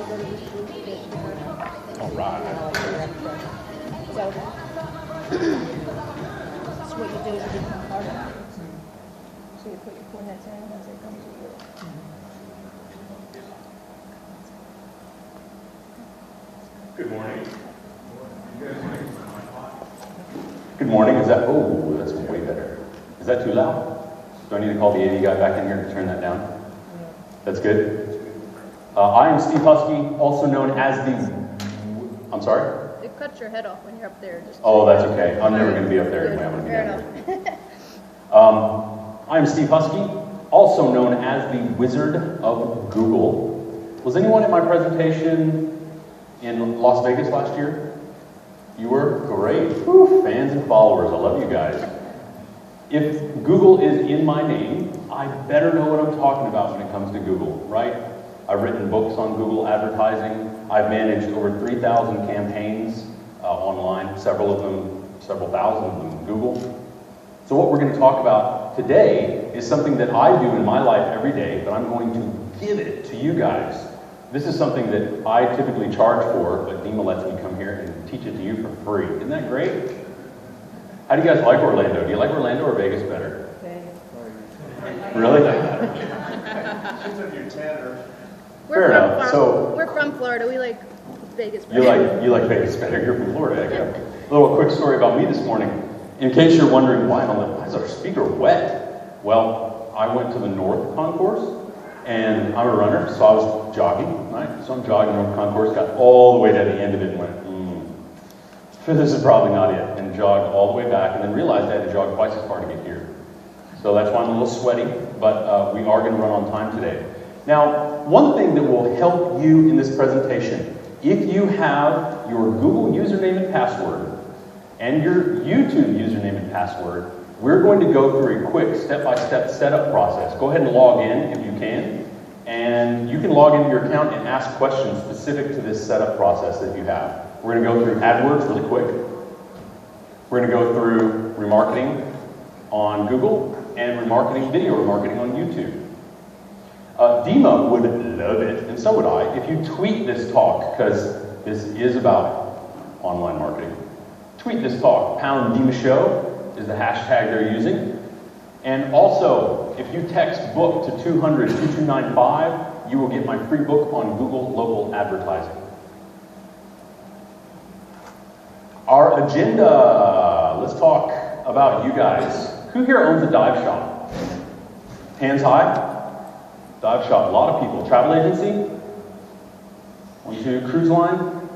All right. So what you do is you get the card out. So you put your coordinates in as they come to you. Good morning. Good morning. Is that, oh, that's way better. Is that too loud? Do I need to call the AV guy back in here to turn that down? That's good. I am Steve Husky, also known as the, I'm sorry? It cuts your head off when you're up there. Oh, that's okay. I'm never going to be up there anyway. I'm going to be down here. I am Steve Husky, also known as the Wizard of Google. Was anyone at my presentation in Las Vegas last year? You were? Great. Whew, fans and followers. I love you guys. If Google is in my name, I better know what I'm talking about when it comes to Google, right? I've written books on Google advertising. I've managed over 3,000 campaigns online, several thousand of them in Google. So what we're going to talk about today is something that I do in my life every day, but I'm going to give it to you guys. This is something that I typically charge for, but Dema lets me come here and teach it to you for free. Isn't that great? How do you guys like Orlando? Do you like Orlando or Vegas better? Vegas. Really? Fair enough. So we're from Florida. We like Vegas better. you like Vegas better. You're from Florida. Okay. A little quick story about me this morning. In case you're wondering why is our speaker wet? Well, I went to the North Concourse, and I'm a runner, so I was jogging, right? So I'm jogging North Concourse, got all the way to the end of it, and went, this is probably not it, and jogged all the way back, and then realized I had to jog twice as far to get here. So that's why I'm a little sweaty, but we are going to run on time today. Now, one thing that will help you in this presentation, if you have your Google username and password and your YouTube username and password, we're going to go through a quick step-by-step setup process. Go ahead and log in if you can, and you can log into your account and ask questions specific to this setup process that you have. We're going to go through AdWords really quick. We're going to go through remarketing on Google and video remarketing on YouTube. Dema would love it, and so would I, if you tweet this talk, because this is about online marketing. Tweet this talk. #Dema Show is the hashtag they're using. And also, if you text book to 200-2295, you will get my free book on Google local advertising. Our agenda, let's talk about you guys. Who here owns a dive shop? Hands high. Dive shop, a lot of people. Travel agency? 1, 2, cruise line?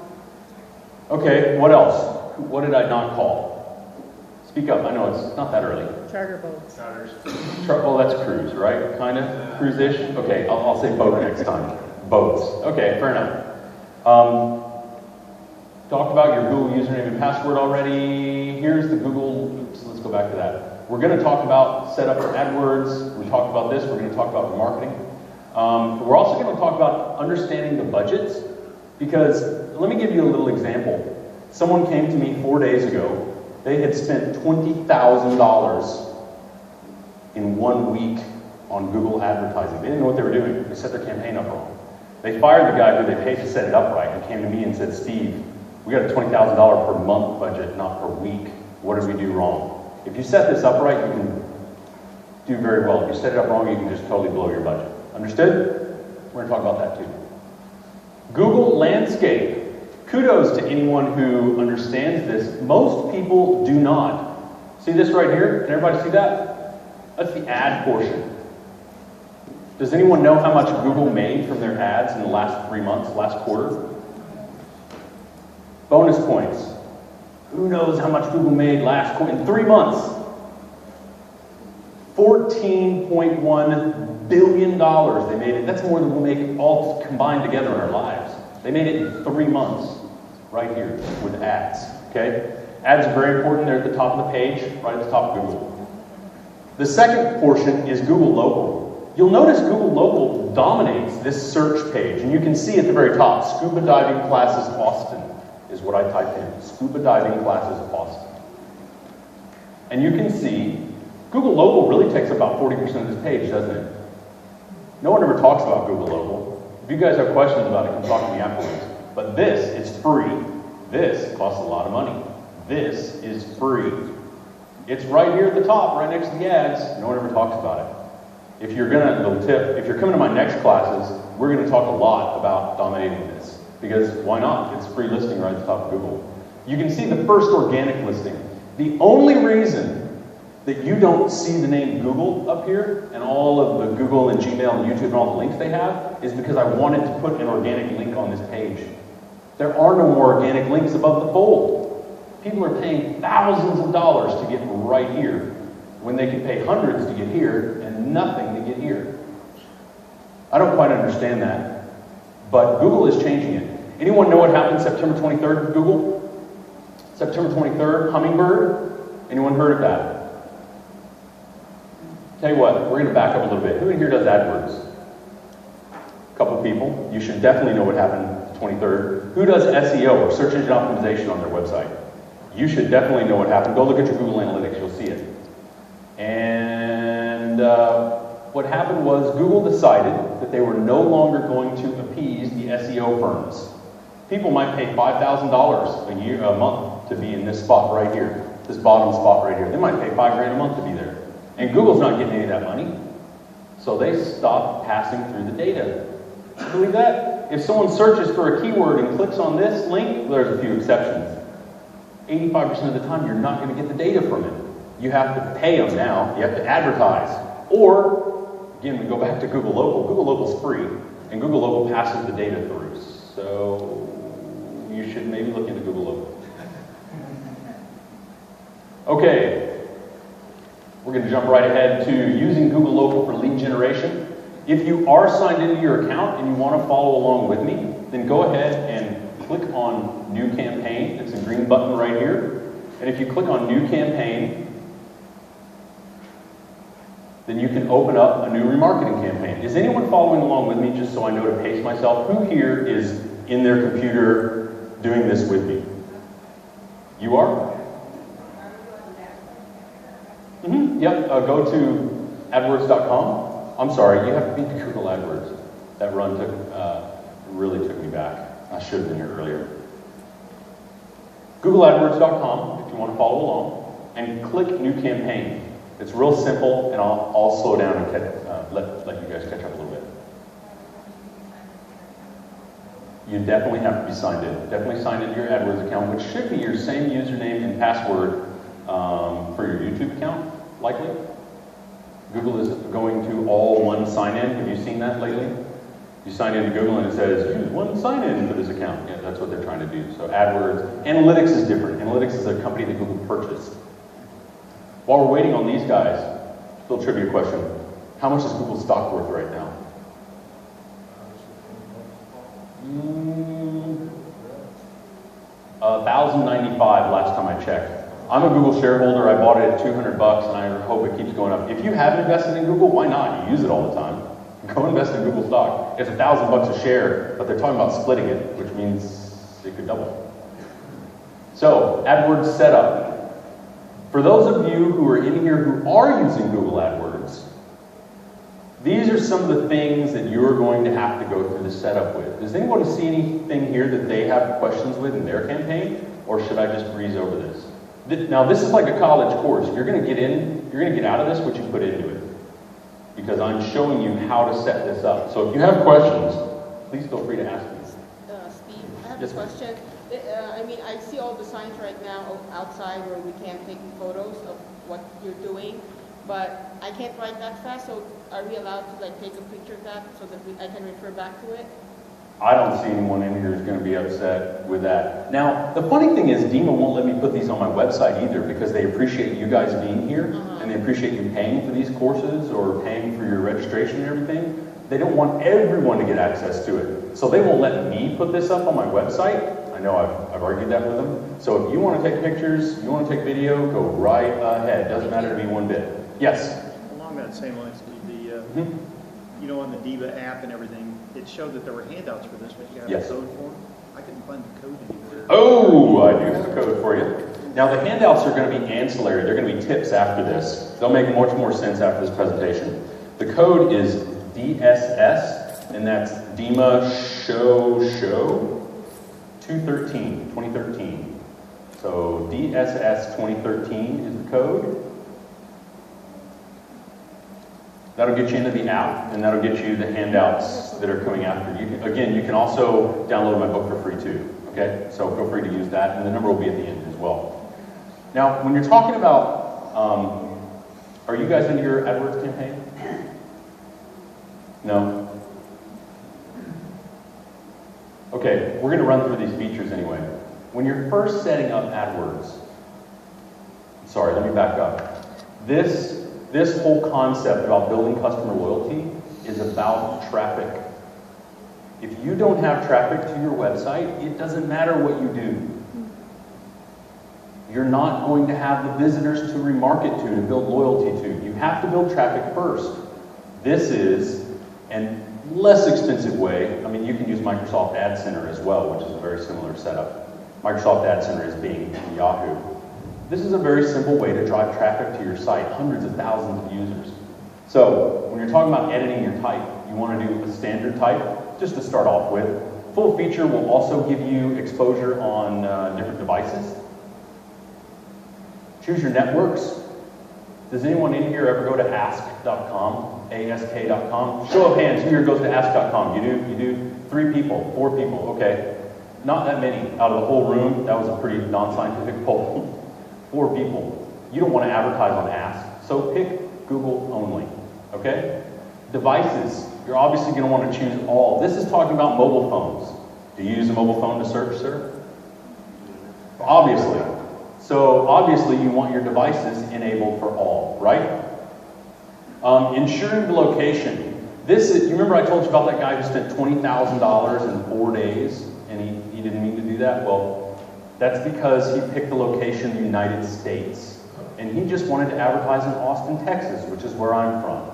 Okay, what else? What did I not call? Speak up, I know it's not that early. Charter boats. Well, that's cruise, right? Kind of? Cruise-ish? Okay, I'll say boat next time. Boats. Okay, fair enough. Talked about your Google username and password already. Here's the Google, oops, let's go back to that. We're going to talk about setup for AdWords. We talked about this. We're going to talk about remarketing. We're also going to talk about understanding the budgets, because let me give you a little example. Someone came to me 4 days ago. They had spent $20,000 in 1 week on Google advertising. They didn't know what they were doing. They set their campaign up wrong. They fired the guy who they paid to set it up right and came to me and said, Steve, we got a $20,000 per month budget, not per week. What did we do wrong? If you set this up right, you can do very well. If you set it up wrong, you can just totally blow your budget. Understood? We're going to talk about that too. Google landscape. Kudos to anyone who understands this. Most people do not. See this right here? Can everybody see that? That's the ad portion. Does anyone know how much Google made from their ads in the last 3 months, last quarter? Bonus points. Who knows how much Google made last quarter? In 3 months. $14.1 billion they made it. That's more than we'll make all combined together in our lives. They made it in 3 months, right here, with ads, okay? Ads are very important. They're at the top of the page, right at the top of Google. The second portion is Google Local. You'll notice Google Local dominates this search page, and you can see at the very top, Scuba Diving Classes Austin is what I typed in, Scuba Diving Classes Austin. And you can see Google Local really takes about 40% of this page, doesn't it? No one ever talks about Google Local. If you guys have questions about it, come talk to me afterwards. But this is free. This costs a lot of money. This is free. It's right here at the top, right next to the ads. No one ever talks about it. If you're little tip, if you're coming to my next classes, we're gonna talk a lot about dominating this. Because why not? It's free listing right at the top of Google. You can see the first organic listing. The only reason that you don't see the name Google up here and all of the Google and Gmail and YouTube and all the links they have is because I wanted to put an organic link on this page. There are no more organic links above the fold. People are paying thousands of dollars to get right here when they can pay hundreds to get here and nothing to get here. I don't quite understand that, but Google is changing it. Anyone know what happened September 23rd with Google? September 23rd, Hummingbird? Anyone heard of that? Tell you what, we're going to back up a little bit. Who in here does AdWords? A couple of people. You should definitely know what happened the 23rd. Who does SEO or search engine optimization on their website? You should definitely know what happened. Go look at your Google Analytics, you'll see it. And what happened was Google decided that they were no longer going to appease the SEO firms. People might pay $5,000 a month to be in this spot right here, this bottom spot right here. They might pay $5,000 a month to be there. And Google's not getting any of that money. So they stopped passing through the data. Do you believe that? If someone searches for a keyword and clicks on this link, there's a few exceptions. 85% of the time, you're not going to get the data from it. You have to pay them now. You have to advertise. Or, again, we go back to Google Local. Google Local's free, and Google Local passes the data through. So you should maybe look into Google Local. Okay. We're going to jump right ahead to using Google Local for lead generation. If you are signed into your account and you want to follow along with me, then go ahead and click on New Campaign. It's a green button right here. And if you click on New Campaign, then you can open up a new remarketing campaign. Is anyone following along with me, just so I know to pace myself? Who here is in their computer doing this with me? You are? Yep, go to AdWords.com. I'm sorry, you have to be to Google AdWords. That run really took me back. I should have been here earlier. GoogleAdWords.com if you want to follow along, and click New Campaign. It's real simple, and I'll slow down and let you guys catch up a little bit. You definitely have to be signed in. Definitely sign into your AdWords account, which should be your same username and password for your YouTube account, likely. Google is going to all one sign-in. Have you seen that lately? You sign into Google and it says, use one sign-in for this account. Yeah, that's what they're trying to do. So AdWords. Analytics is different. Analytics is a company that Google purchased. While we're waiting on these guys, little trivia question. How much is Google's stock worth right now? $1,095 last time I checked. I'm a Google shareholder. I bought it at $200 and I hope it keeps going up. If you haven't invested in Google, why not? You use it all the time. Go invest in Google stock. It's $1,000 a share, but they're talking about splitting it, which means it could double. So, AdWords setup. For those of you who are in here who are using Google AdWords, these are some of the things that you're going to have to go through the setup with. Does anyone see anything here that they have questions with in their campaign, or should I just breeze over this? Now, this is like a college course. You're going to get in, you're going to get out of this what you put into it. Because I'm showing you how to set this up. So if you have questions, please feel free to ask me. Steve, I have Yes, a question. I mean, I see all the signs right now outside where we can't take photos of what you're doing, but I can't write that fast, so are we allowed to like take a picture of that so that I can refer back to it? I don't see anyone in here who's going to be upset with that. Now, the funny thing is, Dema won't let me put these on my website either because they appreciate you guys being here and they appreciate you paying for these courses or paying for your registration and everything. They don't want everyone to get access to it. So they won't let me put this up on my website. I know I've argued that with them. So if you want to take pictures, you want to take video, go right ahead. Doesn't matter to me one bit. Yes? Along that same line, Steve, you know, on the Dema app and everything, it showed that there were handouts for this, but you have a code for them. I couldn't find the code anywhere. Oh, I do have a code for you. Now the handouts are going to be ancillary. They're going to be tips after this. They'll make much more sense after this presentation. The code is DSS, and that's Dema Show 2013. So DSS 2013 is the code. That'll get you into the app, and that'll get you the handouts that are coming after you. Again, you can also download my book for free too, okay? So feel free to use that, and the number will be at the end as well. Now, when you're talking about, are you guys into your AdWords campaign? No? Okay, we're going to run through these features anyway. When you're first setting up AdWords, sorry, let me back up. This whole concept about building customer loyalty is about traffic. If you don't have traffic to your website, it doesn't matter what you do. You're not going to have the visitors to remarket to build loyalty to. You have to build traffic first. This is a less expensive way. I mean, you can use Microsoft Ad Center as well, which is a very similar setup. Microsoft Ad Center is Bing and Yahoo. This is a very simple way to drive traffic to your site, hundreds of thousands of users. So when you're talking about editing your type, you want to do a standard type, just to start off with. Full feature will also give you exposure on different devices. Choose your networks. Does anyone in here ever go to ask.com, ask.com? Show of hands, who here goes to ask.com? You do? 3 people, 4 people, okay. Not that many out of the whole room. That was a pretty non-scientific poll. 4 people. You don't want to advertise on Ask, so pick Google only, okay? Devices, you're obviously going to want to choose all. This is talking about mobile phones. Do you use a mobile phone to search, sir? Obviously. So obviously you want your devices enabled for all, right? Ensuring the location. You remember I told you about that guy who spent $20,000 in 4 days and he didn't mean to do that? Well, that's because he picked the location in the United States. And he just wanted to advertise in Austin, Texas, which is where I'm from.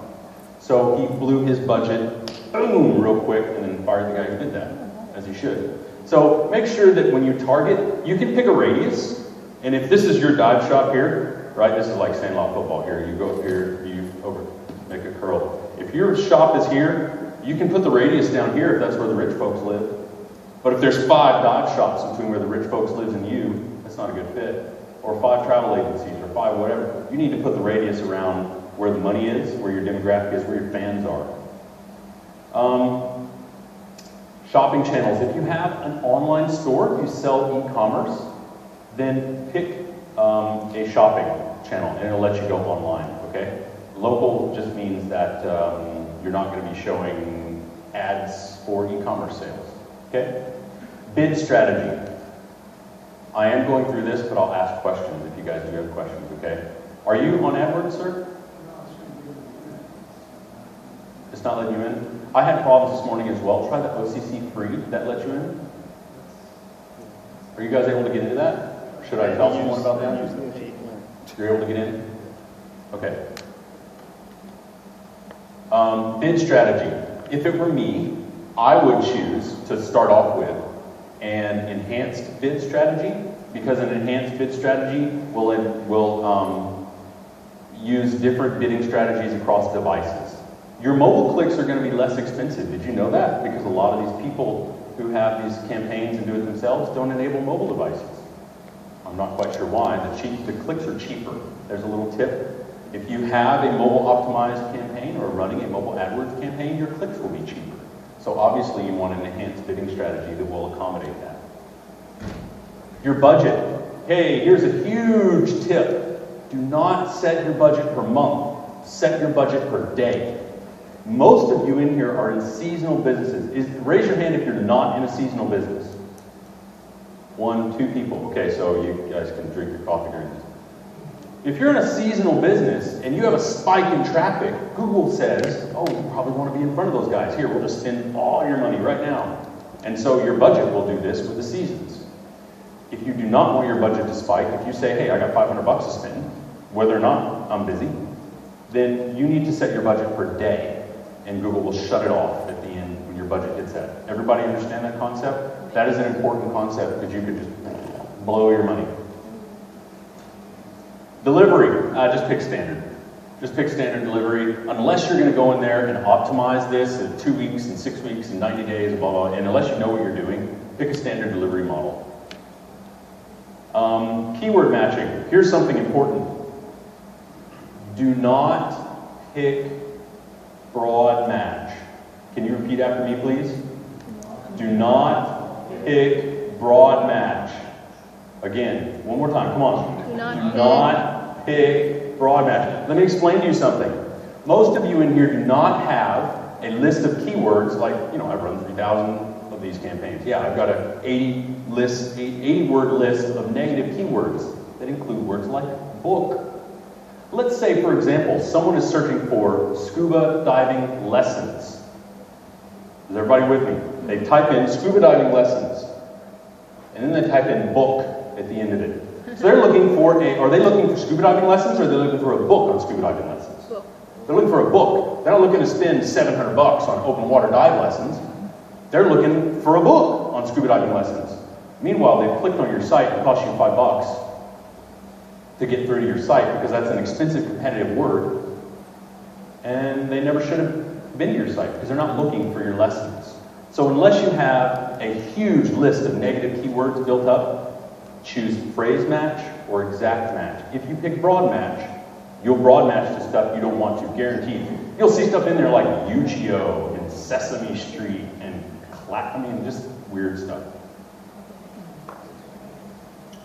So he blew his budget, boom, real quick, and then fired the guy who did that, as he should. So make sure that when you target, you can pick a radius. And if this is your dive shop here, right, this is like Sandlot football here. You go up here, you make a curl. If your shop is here, you can put the radius down here if that's where the rich folks live. But if there's 5 dive shops between where the rich folks lives and you, that's not a good fit. Or 5 travel agencies, or 5 whatever. You need to put the radius around where the money is, where your demographic is, where your fans are. Shopping channels. If you have an online store, if you sell e-commerce, then pick a shopping channel, and it'll let you go online, okay? Local just means that you're not going to be showing ads for e-commerce sales, okay? Bid strategy. I am going through this, but I'll ask questions if you guys do have questions, okay? Are you on AdWords, sir? It's not letting you in? I had problems this morning as well. Try the OCC free. Did that let you in? Are you guys able to get into that? Should I tell someone about that? You're able to get in? Okay. Bid strategy. If it were me, I would choose to start off with an enhanced bid strategy, because an enhanced bid strategy will use different bidding strategies across devices. Your mobile clicks are going to be less expensive. Did you know that? Because a lot of these people who have these campaigns and do it themselves don't enable mobile devices. I'm not quite sure why. The clicks are cheaper. There's a little tip. If you have a mobile optimized campaign or running a mobile AdWords campaign, your clicks will be cheaper. So obviously you want an enhanced bidding strategy that will accommodate that. Your budget. Hey, here's a huge tip. Do not set your budget per month. Set your budget per day. Most of you in here are in seasonal businesses. Raise your hand if you're not in a seasonal business. 1, 2 people. Okay, so you guys can drink your coffee during this. If you're in a seasonal business and you have a spike in traffic, Google says, oh, you probably want to be in front of those guys. Here, we'll just spend all your money right now. And so your budget will do this with the seasons. If you do not want your budget to spike, if you say, hey, I got $500 to spend, whether or not I'm busy, then you need to set your budget per day. And Google will shut it off at the end when your budget gets set. Everybody understand that concept? That is an important concept because you could just blow your money. Delivery, just pick standard. Just pick standard delivery, unless you're going to go in there and optimize this in 2 weeks and 6 weeks and 90 days, blah, blah, and unless you know what you're doing, pick a standard delivery model. Keyword matching. Here's something important. Do not pick broad match. Can you repeat after me, please? Do not pick broad match. Again, one more time, come on. Do not pick broad match. Let me explain to you something. Most of you in here do not have a list of keywords like, I've run 3,000 of these campaigns. Yeah, I've got an 80 word list of negative keywords that include words like book. Let's say, for example, someone is searching for scuba diving lessons. Is everybody with me? They type in scuba diving lessons, and then they type in book at the end of it. So they're looking for are they looking for scuba diving lessons, or are they looking for a book on scuba diving lessons? Book. They're looking for a book. They're not looking to spend $700 on open water dive lessons. They're looking for a book on scuba diving lessons. Meanwhile, they've clicked on your site and it costs you $5 to get through to your site because that's an expensive competitive word. And they never should have been to your site because they're not looking for your lessons. So unless you have a huge list of negative keywords built up, choose phrase match or exact match. If you pick broad match, you'll broad match to stuff you don't want to, guaranteed. You'll see stuff in there like Uchiyo and Sesame Street and just weird stuff.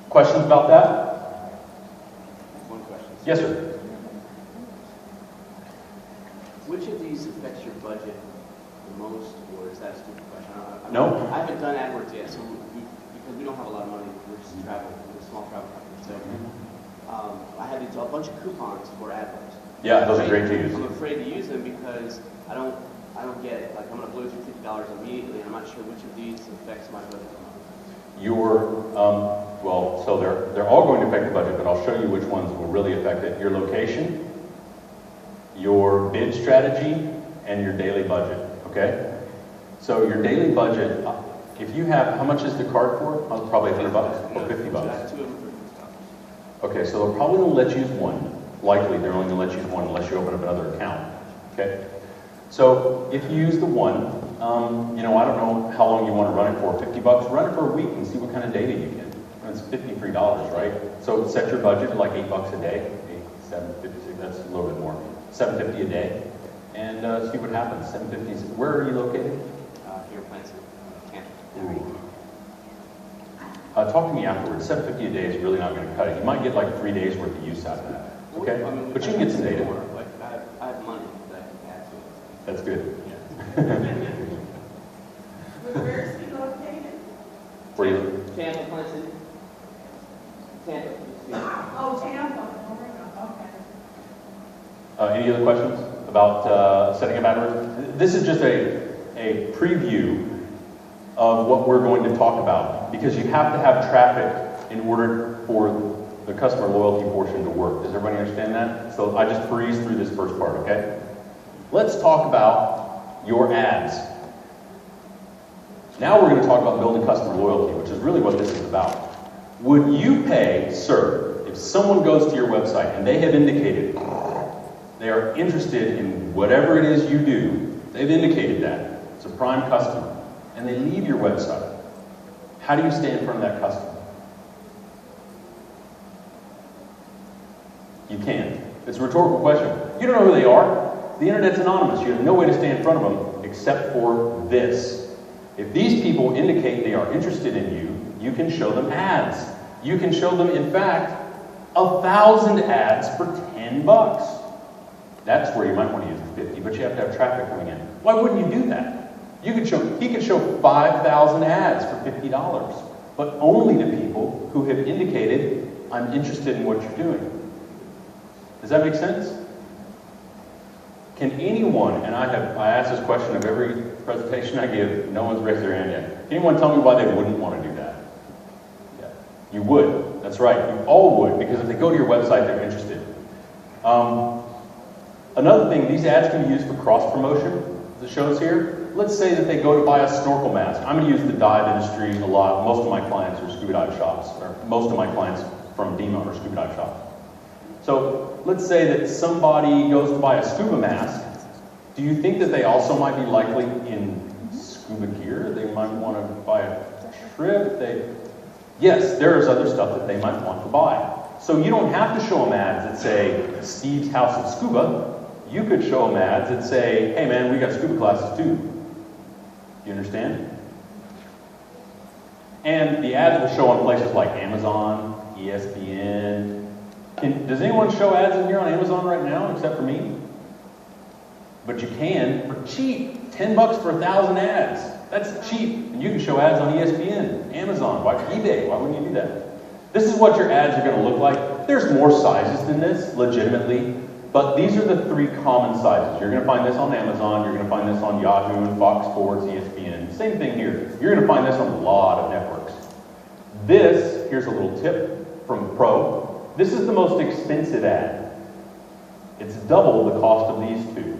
Questions about that? One question. Yes, sir. Which of these affects your budget the most, or is that a stupid question? No. I haven't done AdWords yet, because we don't have a lot of money. We're just we're a small travel company. So I have a bunch of coupons for AdWords. Yeah, those are great to use. I'm afraid to use them because I don't get it. Like, I'm going to blow through $50 immediately, and I'm not sure which of these affects my budget the most. So they're all going to affect the budget, but I'll show you which ones will really affect it. Your location, your bid strategy, and your daily budget, okay? So your daily budget, if you have, how much is the card for? Probably $100 or $50. Two of them for $50. Okay, so they'll probably only let you use one. Likely, they're only going to let you use one unless you open up another account, okay? So if you use the one, I don't know how long you want to run it for. $50, run it for a week and see what kind of data you get. And it's $53, right? So set your budget at like $8 a day, $7.56. That's a little bit more. $7.50 a day, and see what happens. $7.50. Where are you located? Here in Plant City, Talk to me afterwards. $7.50 a day is really not going to cut it. You might get like 3 days worth of use out of that. Okay, but you can get some data. Like, I have money that I can add to it. That's good. Where is he located? Where you? Tampa, Plant City. Tampa. Oh, Tampa. Okay. Any other questions about setting up AdWords? This is just a preview of what we're going to talk about, because you have to have traffic in order for the customer loyalty portion to work. Does everybody understand that? So I just breeze through this first part, okay? Let's talk about your ads. Now we're going to talk about building customer loyalty, which is really what this is about. Would you pay, sir, if someone goes to your website and they have indicated they are interested in whatever it is you do, they've indicated that, it's a prime customer, and they leave your website, how do you stay in front of that customer? You can't. It's a rhetorical question. You don't know who they are. The internet's anonymous. You have no way to stay in front of them except for this. If these people indicate they are interested in you, you can show them ads. You can show them, in fact, 1,000 ads for $10. That's where you might want to use the 50, but you have to have traffic coming in. Why wouldn't you do that? He could show 5,000 ads for $50, but only to people who have indicated, I'm interested in what you're doing. Does that make sense? Can anyone, and I ask this question of every presentation I give, no one's raised their hand yet. Can anyone tell me why they wouldn't want to do that? Yeah. You would. That's right. You all would, because if they go to your website, they're interested. Another thing, these ads can be used for cross-promotion, as it shows here. Let's say that they go to buy a snorkel mask. I'm going to use the dive industry a lot. Most of my clients are scuba dive shops, or most of my clients from Dema are scuba dive shops. So let's say that somebody goes to buy a scuba mask. Do you think that they also might be likely in scuba gear? They might want to buy a trip. Yes, there is other stuff that they might want to buy. So you don't have to show them ads that say, Steve's House of Scuba. You could show them ads that say, hey man, we got scuba classes too. You understand? And the ads will show on places like Amazon, ESPN. Does anyone show ads in here on Amazon right now except for me? But you can for cheap. $10 for 1,000 ads. That's cheap. And you can show ads on ESPN, Amazon, eBay. Why wouldn't you do that? This is what your ads are going to look like. There's more sizes than this, legitimately. But these are the 3 common sizes. You're going to find this on Amazon. You're going to find this on Yahoo and Fox Sports, ESPN. Same thing here. You're going to find this on a lot of networks. This, here's a little tip from Pro. This is the most expensive ad. It's double the cost of these 2.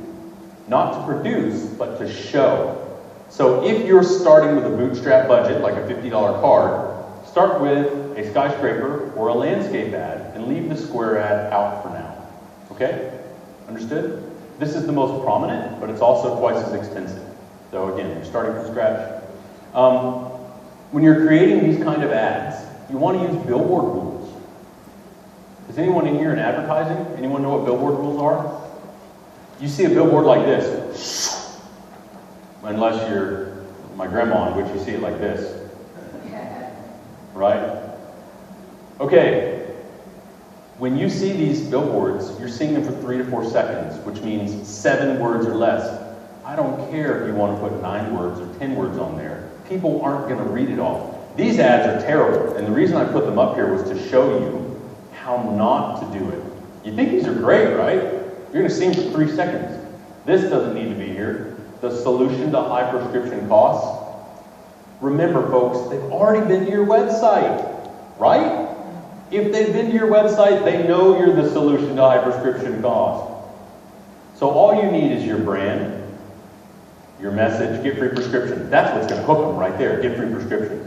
Not to produce, but to show. So if you're starting with a bootstrap budget, like a $50 card, start with a skyscraper or a landscape ad and leave the square ad out for now. Okay? Understood? This is the most prominent, but it's also twice as expensive. So again, you're starting from scratch. When you're creating these kind of ads, you want to use billboard rules. Is anyone in here in advertising? Anyone know what billboard rules are? You see a billboard like this, unless you're my grandma, in which you see it like this. Right? Okay. When you see these billboards, you're seeing them for 3 to 4 seconds, which means 7 words or less. I don't care if you want to put 9 words or 10 words on there. People aren't going to read it all. These ads are terrible, and the reason I put them up here was to show you how not to do it. You think these are great, right? You're going to see them for 3 seconds. This doesn't need to be here. The solution to high prescription costs. Remember, folks, they've already been to your website, right? If they've been to your website, they know you're the solution to high prescription costs. So all you need is your brand, your message, get free prescription. That's what's going to hook them right there. Get free prescription.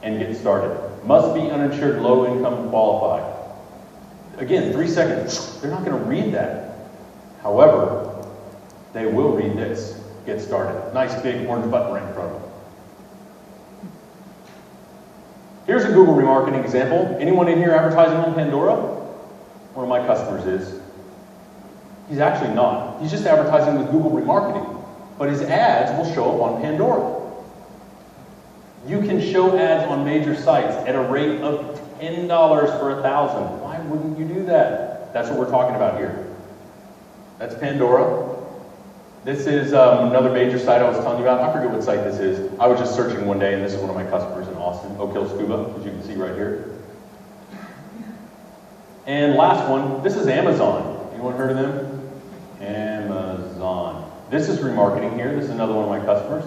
And get started. Must be uninsured, low income, qualified. Again, 3 seconds. They're not going to read that. However, they will read this. Get started. Nice big orange button right in front of them. Here's a Google remarketing example. Anyone in here advertising on Pandora? One of my customers is. He's actually not. He's just advertising with Google remarketing. But his ads will show up on Pandora. You can show ads on major sites at a rate of $10 for 1,000. Why wouldn't you do that? That's what we're talking about here. That's Pandora. This is another major site I was telling you about. I forget what site this is. I was just searching one day, and this is one of my customers in Austin, Oak Hill Scuba, as you can see right here. And last one, this is Amazon. Anyone heard of them? Amazon. This is remarketing here. This is another one of my customers.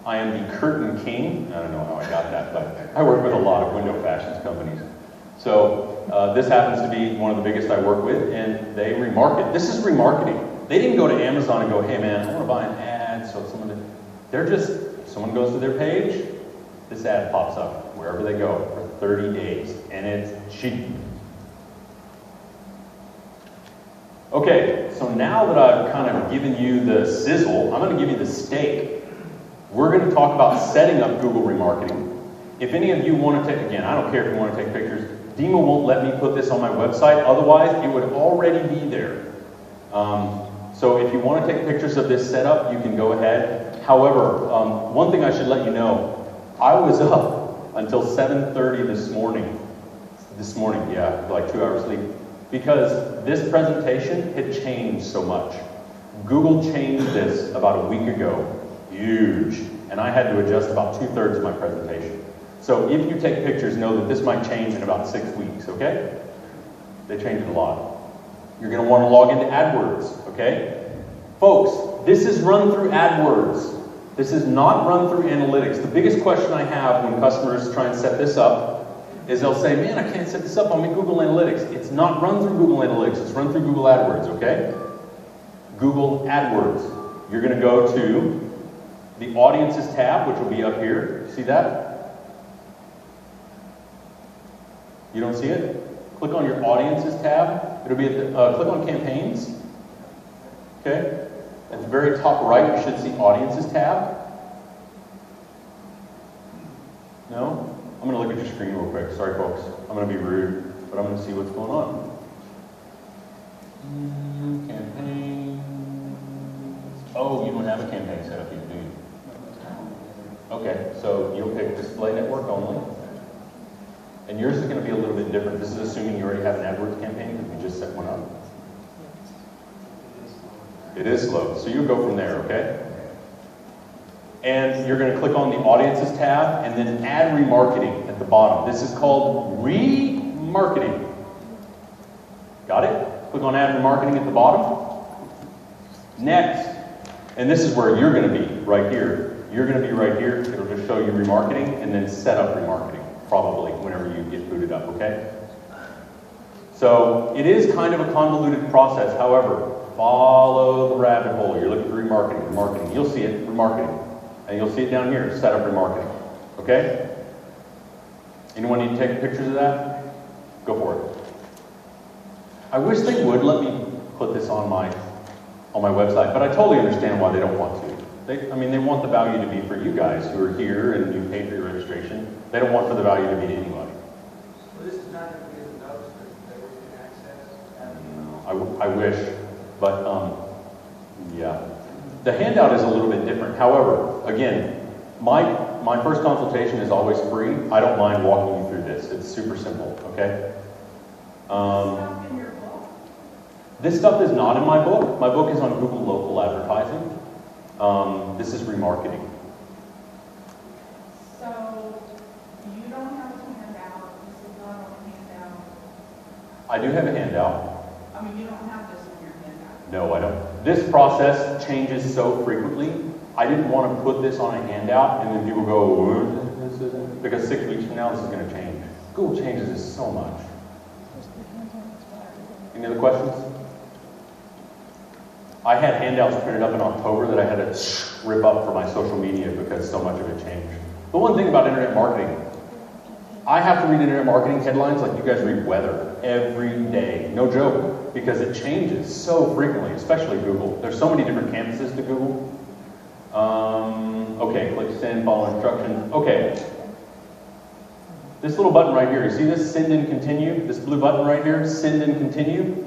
I am the Curtain King. I don't know how I got that, but I work with a lot of window fashions companies. So this happens to be one of the biggest I work with, and they remarket. This is remarketing. They didn't go to Amazon and go, hey man, I want to buy an ad, so they're just, someone goes to their page, this ad pops up wherever they go for 30 days, and it's cheap. Okay, so now that I've kind of given you the sizzle, I'm going to give you the steak. We're going to talk about setting up Google remarketing. If any of you want to take, again, I don't care if you want to take pictures, Dema won't let me put this on my website, otherwise it would already be there. So if you want to take pictures of this setup, you can go ahead. However, one thing I should let you know, I was up until 7:30 this morning. Yeah, like 2 hours sleep. Because this presentation had changed so much. Google changed this about a week ago. Huge. And I had to adjust about 2/3 of my presentation. So if you take pictures, know that this might change in about 6 weeks, okay? They changed it a lot. You're going to want to log into AdWords, okay? Folks, this is run through AdWords. This is not run through analytics. The biggest question I have when customers try and set this up is they'll say, man, I can't set this up on my Google Analytics. It's not run through Google Analytics. It's run through Google AdWords, okay? Google AdWords. You're going to go to the Audiences tab, which will be up here. See that? You don't see it? click on your audiences tab. It'll be at the, click on campaigns. Okay? At the very top right, you should see audiences tab. No? I'm going to look at your screen real quick. Sorry, folks. I'm going to be rude, but I'm going to see what's going on. Campaigns. Oh, you don't have a campaign set up yet, do you? Okay, so you'll pick display network only. And yours is going to be a little bit different. This is assuming you already have an AdWords campaign because we just set one up. It is slow, so you go from there, okay? And you're going to click on the Audiences tab and then add remarketing at the bottom. This is called remarketing. Got it? Click on add remarketing at the bottom. Next, and this is where you're going to be, right here. You're going to be right here. It'll just show you remarketing and then set up remarketing, probably, whenever you get booted up, okay? So it is kind of a convoluted process. However, follow the rabbit hole. You're looking for remarketing. You'll see it, remarketing. And you'll see it down here, set up remarketing. Okay? Anyone need to take pictures of that? Go for it. I wish they would let me put this on my website, but I totally understand why they don't want to. They want the value to be for you guys who are here and you paid for your registration. They don't want for the value to be to anybody. So this is not going to be the notes that we can access? No, I wish, but yeah. The handout is a little bit different. However, again, my first consultation is always free. I don't mind walking you through this. It's super simple, okay? This stuff is not in my book. My book is on Google Local Advertising. This is remarketing. So, you don't have a handout. This is not on a handout. I do have a handout. I mean, you don't have this in your handout. No, I don't. This process changes so frequently. I didn't want to put this on a handout and then people go, this isn't, because 6 weeks from now this is going to change. Google changes this so much. Any other questions? I had handouts printed up in October that I had to rip up for my social media because so much of it changed. The one thing about internet marketing, I have to read internet marketing headlines like you guys read weather every day. No joke, because it changes so frequently, especially Google. There's so many different campuses to Google. Okay, click send, follow instructions. Okay. This little button right here, you see this? Send and continue. This blue button right here, send and continue.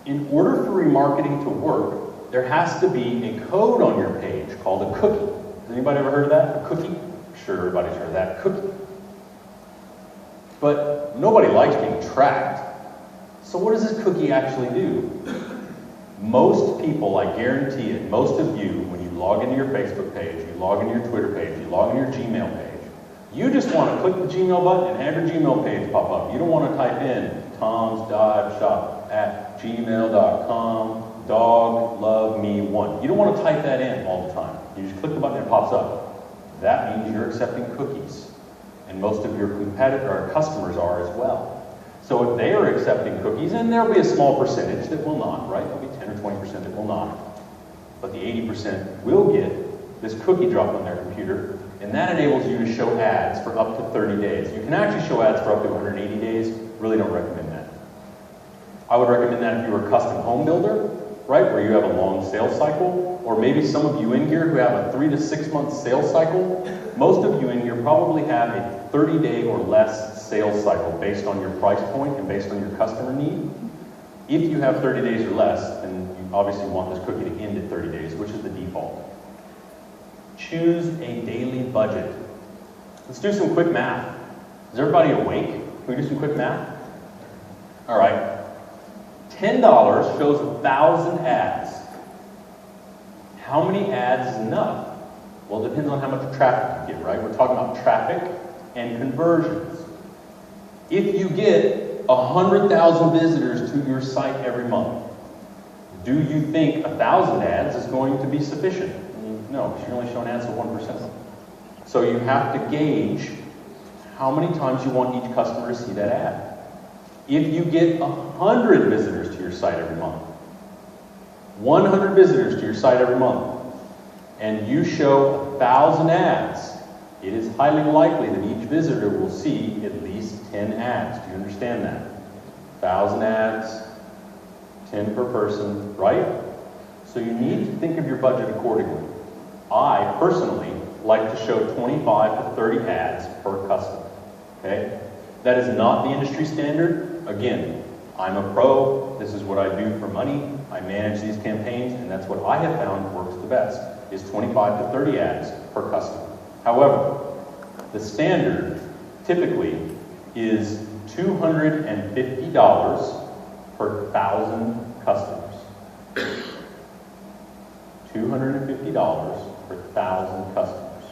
In order for remarketing to work, there has to be a code on your page called a cookie. Has anybody ever heard of that? A cookie? I'm sure everybody's heard of that. Cookie. But nobody likes being tracked. So what does this cookie actually do? Most people, I guarantee it, most of you, when you log into your Facebook page, you log into your Twitter page, you log into your Gmail page, you just want to click the Gmail button and have your Gmail page pop up. You don't want to type in tomsdiveshop@gmail.com, dog love me one. You don't want to type that in all the time. You just click the button and it pops up. That means you're accepting cookies. And most of your competitor or customers are as well. So if they are accepting cookies, and there'll be a small percentage that will not, right? There'll be 10 or 20% that will not. But the 80% will get this cookie dropped on their computer, and that enables you to show ads for up to 30 days. You can actually show ads for up to 180 days. Really don't recommend that. I would recommend that if you were a custom home builder, right, where you have a long sales cycle, or maybe some of you in here who have a 3 to 6 month sales cycle. Most of you in here probably have a 30-day or less sales cycle based on your price point and based on your customer need. If you have 30 days or less, then you obviously want this cookie to end at 30 days, which is the default. Choose a daily budget. Let's do some quick math. Is everybody awake? Can we do some quick math? All right. $10 shows 1,000 ads. How many ads is enough? Well, it depends on how much traffic you get, right? We're talking about traffic and conversions. If you get 100,000 visitors to your site every month, do you think 1,000 ads is going to be sufficient? No, because you're only showing ads to 1% of them. So you have to gauge how many times you want each customer to see that ad. If you get 100 visitors to your site every month, 100 visitors to your site every month, and you show 1,000 ads, it is highly likely that each visitor will see at least 10 ads. Do you understand that? 1,000 ads, 10 per person, right? So you need to think of your budget accordingly. I personally like to show 25 to 30 ads per customer, okay? That is not the industry standard. Again, I'm a pro. This is what I do for money. I manage these campaigns, and that's what I have found works the best, is 25 to 30 ads per customer. However, the standard typically is $250 per 1,000 customers. $250 per 1,000 customers.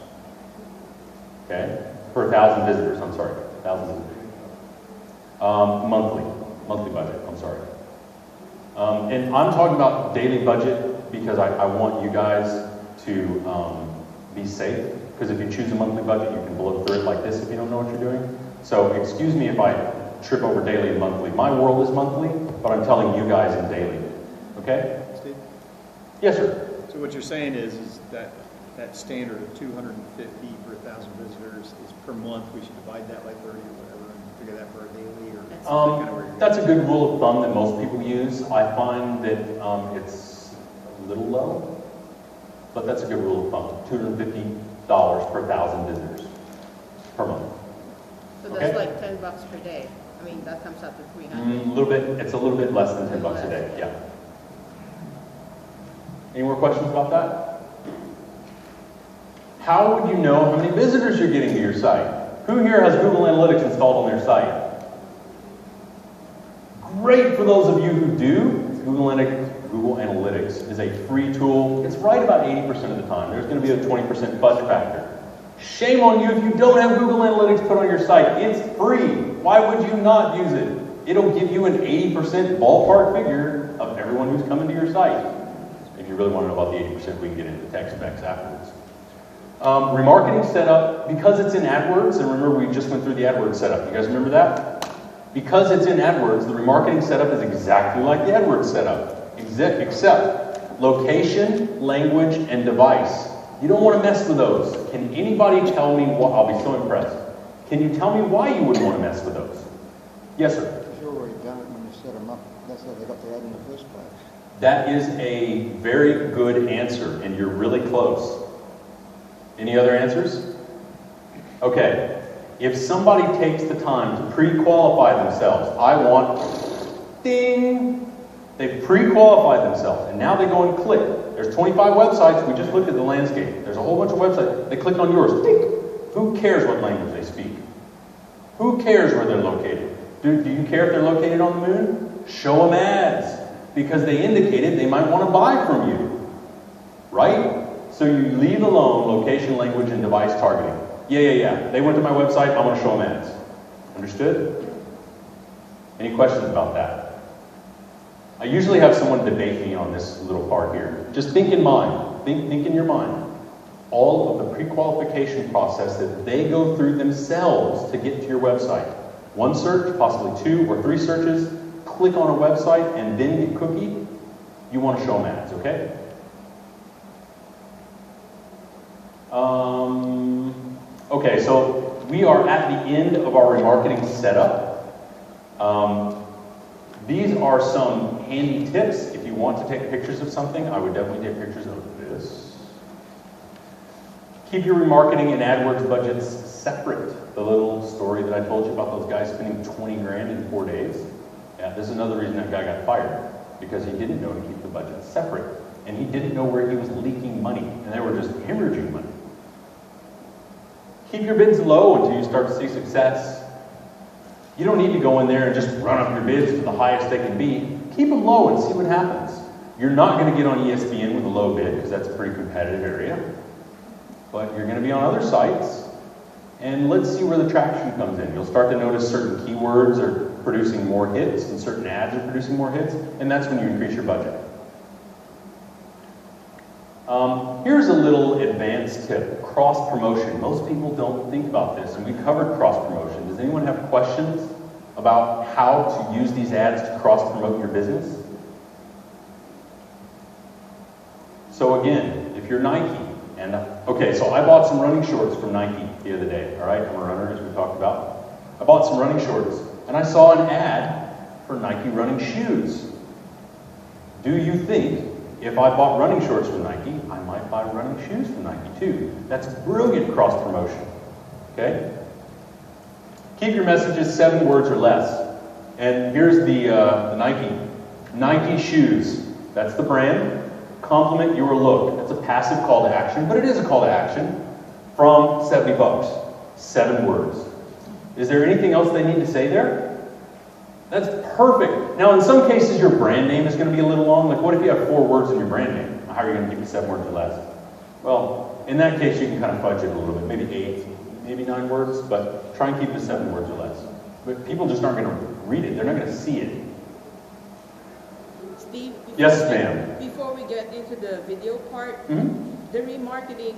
Okay? Per 1,000 visitors, I'm sorry. 1,000 visitors. Monthly budget, I'm sorry. And I'm talking about daily budget because I want you guys to be safe. Because if you choose a monthly budget, you can blow through it like this if you don't know what you're doing. So excuse me if I trip over daily and monthly. My world is monthly, but I'm telling you guys in daily. Okay? Steve? Yes, sir. So what you're saying is that that standard of 250 per 1,000 visitors is per month. We should divide that by 30 or whatever and figure that for a daily or kind of where you're That's a good rule of thumb that most people use. I find that it's a little low, but that's a good rule of thumb. $250 per 1,000 visitors per month. So that's like $10 per day. I mean, that comes out to 300. A little bit. It's a little bit less than $10 a day. Yeah. Any more questions about that? How would you know how many visitors you're getting to your site? Who here has Google Analytics installed on their site? Great for those of you who do. Google Analytics is a free tool. It's right about 80% of the time. There's going to be a 20% fudge factor. Shame on you if you don't have Google Analytics put on your site. It's free. Why would you not use it? It'll give you an 80% ballpark figure of everyone who's coming to your site. If you really want to know about the 80%, we can get into tech specs afterwards. Remarketing setup, because it's in AdWords, and remember we just went through the AdWords setup. You guys remember that? Because it's in AdWords, the remarketing setup is exactly like the AdWords setup, except location, language, and device. You don't want to mess with those. Can anybody tell me what? I'll be so impressed. Can you tell me why you wouldn't want to mess with those? Yes, sir. Because you've already done it when you set them up. That's how they got the ad in the first place. That is a very good answer, and you're really close. Any other answers? Okay. If somebody takes the time to pre-qualify themselves, I want, ding, they pre-qualified themselves, and now they go and click. There's 25 websites. We just looked at the landscape. There's a whole bunch of websites. They clicked on yours. Ding. Who cares what language they speak? Who cares where they're located? Do you care if they're located on the moon? Show them ads, because they indicated they might want to buy from you, right? So you leave alone location, language, and device targeting. Yeah. They went to my website. I want to show them ads. Understood? Any questions about that? I usually have someone debate me on this little part here. Just think in mind. Think in your mind. All of the pre-qualification process that they go through themselves to get to your website. One search, possibly 2 or 3 searches. Click on a website and then get cookie. You want to show them ads, okay? Okay, so we are at the end of our remarketing setup. These are some handy tips. If you want to take pictures of something, I would definitely take pictures of this. Keep your remarketing and AdWords budgets separate. The little story that I told you about those guys spending 20 grand in 4 days. Yeah, this is another reason that guy got fired, because he didn't know to keep the budget separate. And he didn't know where he was leaking money, and they were just hemorrhaging money. Keep your bids low until you start to see success. You don't need to go in there and just run up your bids to the highest they can be. Keep them low and see what happens. You're not going to get on ESPN with a low bid, because that's a pretty competitive area. But you're going to be on other sites, and let's see where the traction comes in. You'll start to notice certain keywords are producing more hits, and certain ads are producing more hits, and that's when you increase your budget. Here's a little advanced tip, cross-promotion. Most people don't think about this, and we covered cross-promotion. Does anyone have questions about how to use these ads to cross-promote your business? So again, if you're Nike, and okay, so I bought some running shorts from Nike the other day, all right? I'm a runner, as we talked about. I bought some running shorts, and I saw an ad for Nike running shoes. Do you think if I bought running shorts from Nike, I might buy running shoes from Nike too? That's brilliant cross-promotion, okay? Keep your messages 7 words or less. And here's the Nike shoes. That's the brand. Compliment your look. That's a passive call to action, but it is a call to action from $70. 7 words. Is there anything else they need to say there? That's perfect. Now, in some cases, your brand name is going to be a little long. Like, what if you have 4 words in your brand name? How are you going to keep it 7 words or less? Well, in that case, you can kind of fudge it a little bit. Maybe 8, maybe 9 words, but try and keep it 7 words or less. But people just aren't going to read it. They're not going to see it. Steve? Yes, ma'am. Before we get into the video part, the remarketing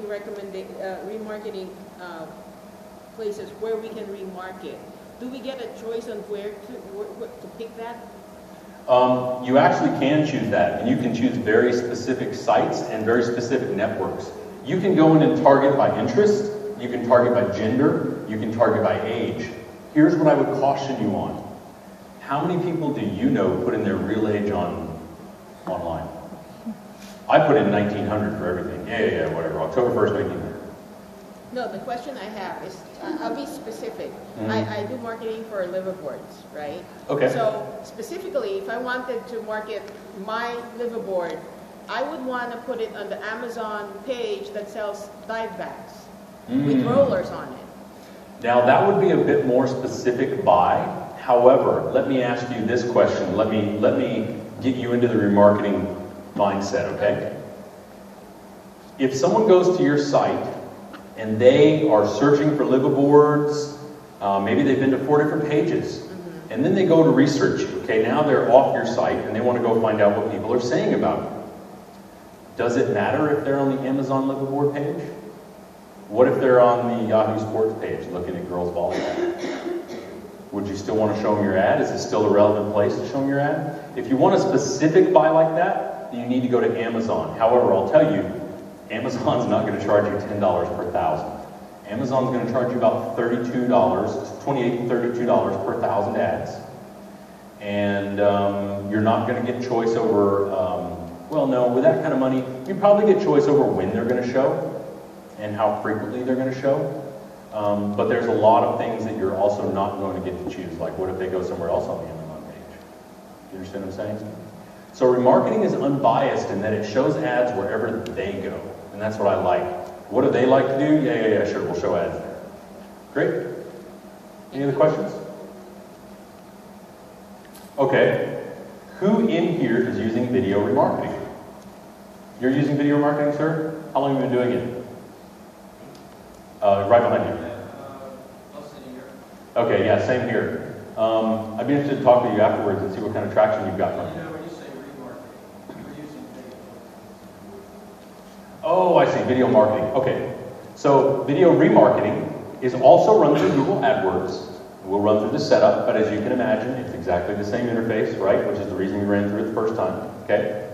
places where we can remarket, do we get a choice on where to pick that? You actually can choose that, and you can choose very specific sites and very specific networks. You can go in and target by interest, you can target by gender, you can target by age. Here's what I would caution you on. How many people do you know put in their real age online? I put in 1900 for everything. Yeah, whatever. October 1st, 1900. No, the question I have is, I'll be specific. I do marketing for liveaboards, right? Okay. So specifically, if I wanted to market my liveaboard, I would want to put it on the Amazon page that sells dive bags with rollers on it. Now that would be a bit more specific buy. However, let me ask you this question. Let me get you into the remarketing mindset, okay? If someone goes to your site and they are searching for liveaboards, maybe they've been to 4 different pages, and then they go to research you, okay? Now they're off your site and they want to go find out what people are saying about you. Does it matter if they're on the Amazon liveaboard page? What if they're on the Yahoo Sports page looking at girls volleyball? Would you still want to show them your ad? Is it still a relevant place to show them your ad? If you want a specific buy like that, then you need to go to Amazon. However, I'll tell you, Amazon's not going to charge you $10 per thousand. Amazon's going to charge you about $32, $28 to $32 per thousand ads. And you're not going to get choice over, well, no, with that kind of money, you probably get choice over when they're going to show and how frequently they're going to show. But there's a lot of things that you're also not going to get to choose. Like, what if they go somewhere else on the Amazon page? You understand what I'm saying? So remarketing is unbiased in that it shows ads wherever they go. And that's what I like. What do they like to do? Yeah, sure, we'll show ads there. Great. Any other questions? Okay. Who in here is using video remarketing? You're using video remarketing, sir? How long have you been doing it? Right behind you. Less than a year. Okay, yeah, same here. I'd be interested to talk to you afterwards and see what kind of traction you've got from it. When you say remarketing, we're using video. Oh, I see, video marketing. Okay, so video remarketing is also run through Google AdWords. We'll run through the setup, but as you can imagine, it's exactly the same interface, right? Which is the reason we ran through it the first time, okay?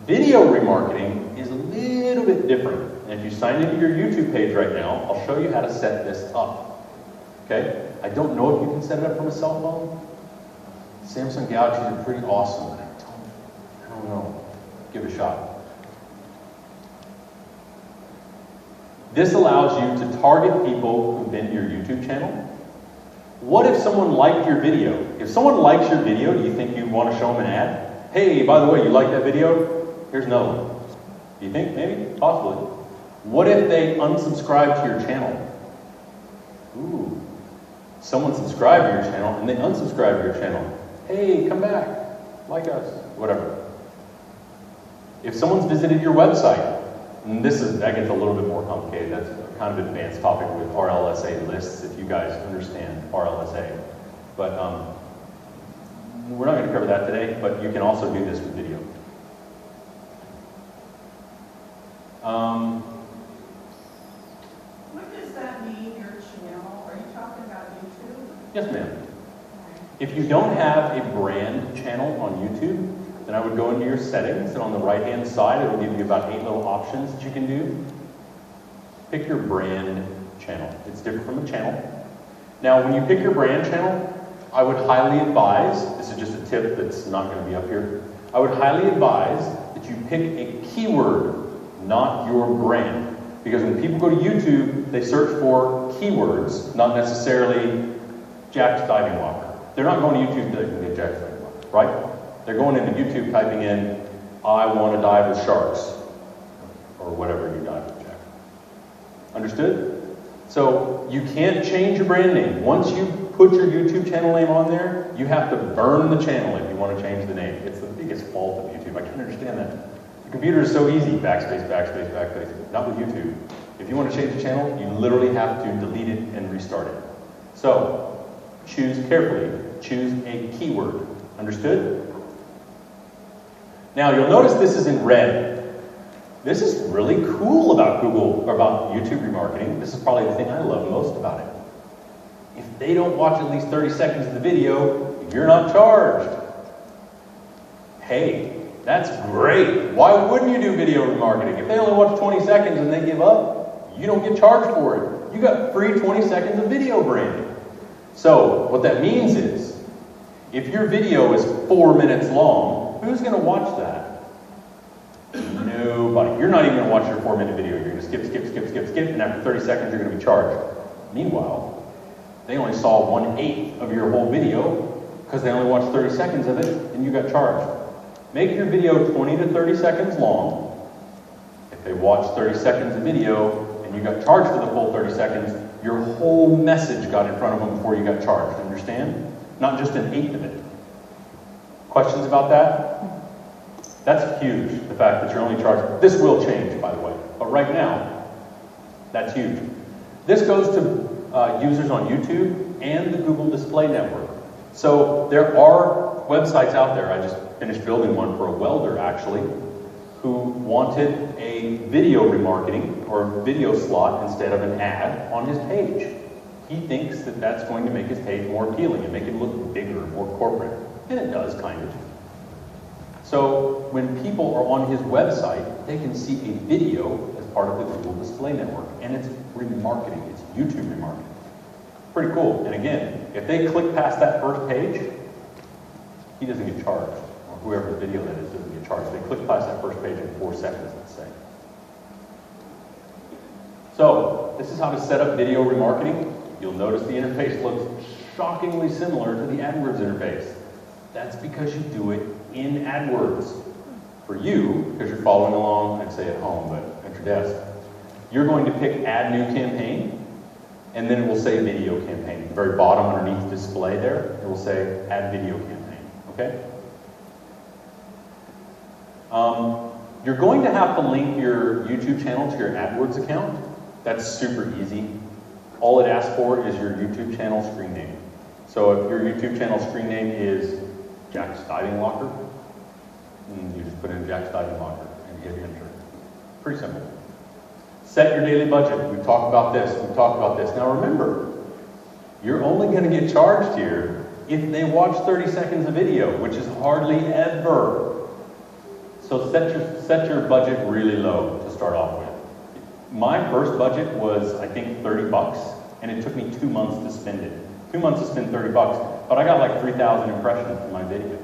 Video remarketing is a little bit different. And if you sign into your YouTube page right now, I'll show you how to set this up, okay? I don't know if you can set it up from a cell phone. Samsung Galaxies are pretty awesome. I don't know. Give it a shot. This allows you to target people who've been to your YouTube channel. What if someone liked your video? If someone likes your video, do you think you want to show them an ad? Hey, by the way, you like that video? Here's another one. Do you think? Maybe? Possibly. What if they unsubscribe to your channel? Ooh. Someone subscribed to your channel and they unsubscribe to your channel. Hey, come back. Like us. Whatever. If someone's visited your website, and that gets a little bit more complicated. That's kind of an advanced topic with RLSA lists, if you guys understand RLSA. But we're not going to cover that today, but you can also do this with video. What does that mean, your channel? Are you talking about YouTube? Yes, ma'am. If you don't have a brand channel on YouTube, then I would go into your settings, and on the right-hand side, it will give you about 8 little options that you can do. Pick your brand channel. It's different from a channel. Now, when you pick your brand channel, I would highly advise, this is just a tip that's not going to be up here, I would highly advise that you pick a keyword, not your brand. Because when people go to YouTube, they search for keywords, not necessarily Jack's Diving Locker. They're not going to YouTube to get Jack's Diving Locker, right? They're going into YouTube typing in, I want to dive with sharks, or whatever you dive with, Jack. Understood? So you can't change your brand name. Once you put your YouTube channel name on there, you have to burn the channel if you want to change the name. It's the biggest fault of YouTube. I can't understand that. The computer is so easy, backspace, backspace, backspace. Not with YouTube. If you want to change the channel, you literally have to delete it and restart it. So, choose carefully. Choose a keyword. Understood? Now, you'll notice this is in red. This is really cool about Google, or about YouTube remarketing. This is probably the thing I love most about it. If they don't watch at least 30 seconds of the video, you're not charged. Hey, that's great. Why wouldn't you do video remarketing? If they only watch 20 seconds and they give up, you don't get charged for it. You got free 20 seconds of video branding. So, what that means is, if your video is 4 minutes long, who's going to watch that? Nobody. You're not even going to watch your 4-minute video. You're going to skip, skip, skip, skip, skip, and after 30 seconds, you're going to be charged. Meanwhile, they only saw 1/8 of your whole video because they only watched 30 seconds of it, and you got charged. Make your video 20 to 30 seconds long. If they watched 30 seconds of video and you got charged for the full 30 seconds, your whole message got in front of them before you got charged. Understand? Not just 1/8 of it. Questions about that? That's huge, the fact that you're only charged. This will change, by the way. But right now, that's huge. This goes to users on YouTube and the Google Display Network. So there are websites out there. I just finished building one for a welder, actually, who wanted a video remarketing or video slot instead of an ad on his page. He thinks that that's going to make his page more appealing and make it look bigger, more corporate. And it does, kind of. So when people are on his website, they can see a video as part of the Google Display Network. And it's remarketing. It's YouTube remarketing. Pretty cool. And again, if they click past that first page, he doesn't get charged. Or whoever the video that is doesn't get charged. They click past that first page in 4 seconds, let's say. So, this is how to set up video remarketing. You'll notice the interface looks shockingly similar to the AdWords interface. That's because you do it in AdWords. For you, because you're following along, I'd say at home, but at your desk, you're going to pick Add New Campaign, and then it will say Video Campaign. At the very bottom underneath display there, it will say Add Video Campaign, okay? You're going to have to link your YouTube channel to your AdWords account. That's super easy. All it asks for is your YouTube channel screen name. So if your YouTube channel screen name is Jack's Diving Locker, you just put in Jack's Diving Locker and hit enter. Pretty simple. Set your daily budget. We've talked about this. We've talked about this. Now remember, you're only going to get charged here if they watch 30 seconds of video, which is hardly ever. So set your budget really low to start off with. My first budget was, I think, $30, and it took me 2 months to spend it. 2 months to spend $30, but I got like 3,000 impressions from my video.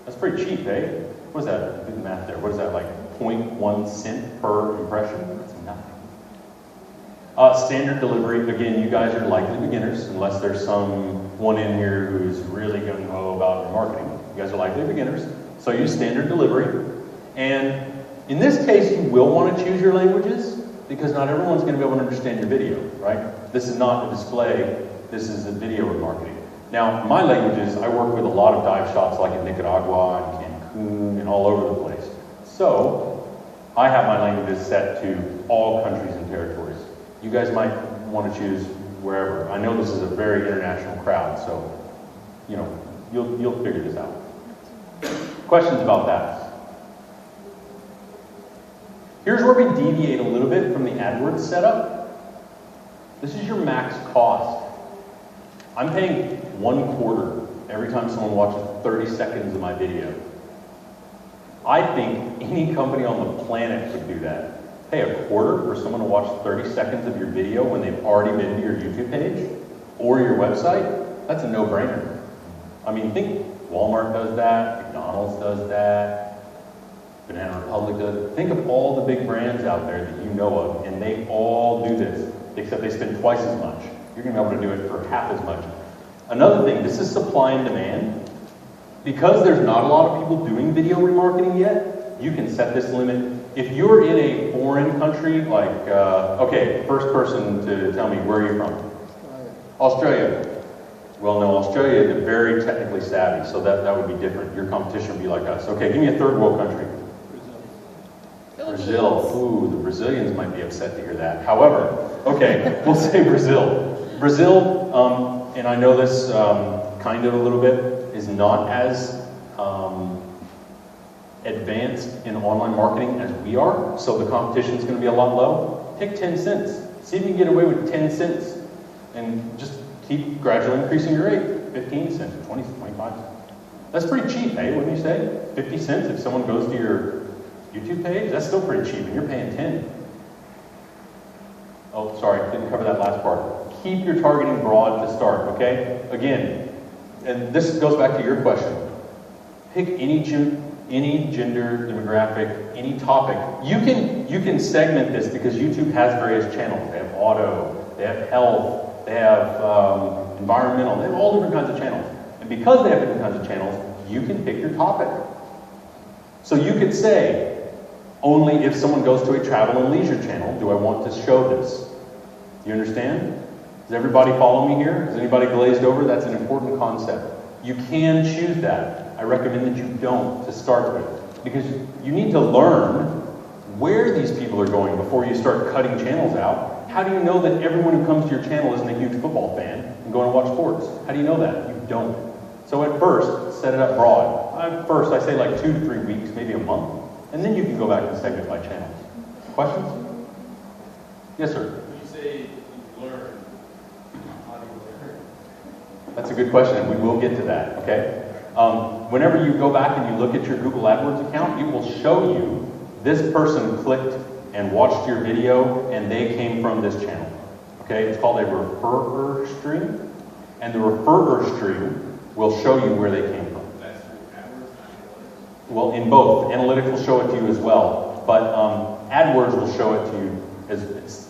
That's pretty cheap, eh? What is that? Do the math there. What is that, like 0.1 cent per impression? That's nothing. Standard delivery. Again, you guys are likely beginners, unless there's someone in here who's really gung-ho about marketing. You guys are likely beginners. So use standard delivery. And in this case, you will want to choose your languages, because not everyone's going to be able to understand your video, right? This is not a display. This is a video remarketing. Now, my languages, I work with a lot of dive shops like in Nicaragua and Cancun and all over the place. So, I have my languages set to all countries and territories. You guys might want to choose wherever. I know this is a very international crowd, so, you know, you'll figure this out. Questions about that? Here's where we deviate a little bit from the AdWords setup. This is your max cost. I'm paying 1/4 every time someone watches 30 seconds of my video. I think any company on the planet could do that. Pay $1/4 for someone to watch 30 seconds of your video when they've already been to your YouTube page or your website. That's a no-brainer. I mean, think Walmart does that, McDonald's does that, Banana Republic does it. Think of all the big brands out there that you know of, and they all do this, except they spend twice as much. You're going to be able to do it for half as much. Another thing, this is supply and demand. Because there's not a lot of people doing video remarketing yet, you can set this limit. If you're in a foreign country, like, okay, first person to tell me, where are you from? Australia. Well, no, Australia is very technically savvy, so that would be different. Your competition would be like us. Okay, give me a third world country. Brazil. Ooh, the Brazilians might be upset to hear that. However, okay, we'll say Brazil. Brazil, and I know this kind of a little bit, is not as advanced in online marketing as we are, so the competition is going to be a lot low. Pick 10 cents. See if you can get away with 10 cents, and just keep gradually increasing your rate. 15 cents, 20, 25 cents. That's pretty cheap, hey, wouldn't you say? 50 cents if someone goes to your YouTube page, that's still pretty cheap, and you're paying 10. Oh, sorry, didn't cover that last part. Keep your targeting broad to start, okay? Again, and this goes back to your question. Pick any gender, demographic, any topic. You can segment this because YouTube has various channels. They have auto, they have health, they have environmental, they have all different kinds of channels. And because they have different kinds of channels, you can pick your topic. So you could say, only if someone goes to a travel and leisure channel do I want to show this. You understand? Does everybody follow me here? Is anybody glazed over? That's an important concept. You can choose that. I recommend that you don't to start with, because you need to learn where these people are going before you start cutting channels out. How do you know that everyone who comes to your channel isn't a huge football fan and going to watch sports? How do you know that? You don't. So at first, set it up broad. At first, I say like 2 to 3 weeks, maybe a month, and then you can go back and segment by channels. Questions? Yes, sir. When you say you learn, how do you learn? That's a good question, and we will get to that, okay? Whenever you go back and you look at your Google AdWords account, it will show you this person clicked and watched your video, and they came from this channel, okay? It's called a referrer stream, and the referrer stream will show you where they came from. That's through AdWords, not Analytics? Well, in both. Analytics will show it to you as well, but AdWords will show it to you as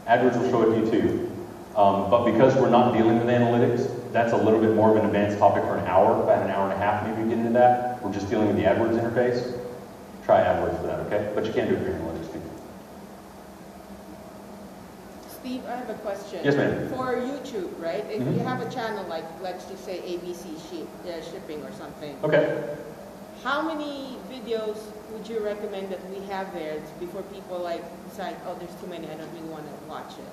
AdWords will show it to you too. But because we're not dealing with analytics, that's a little bit more of an advanced topic for an hour, about an hour and a half maybe to get into that. We're just dealing with the AdWords interface. Try AdWords for that, okay? But you can do it for analytics too. Steve, I have a question. Yes, ma'am. For YouTube, right? If you have a channel like, let's just say ABC Shipping or something. Okay. How many videos would you recommend that we have there before people like decide, oh, there's too many, I don't really want to watch it?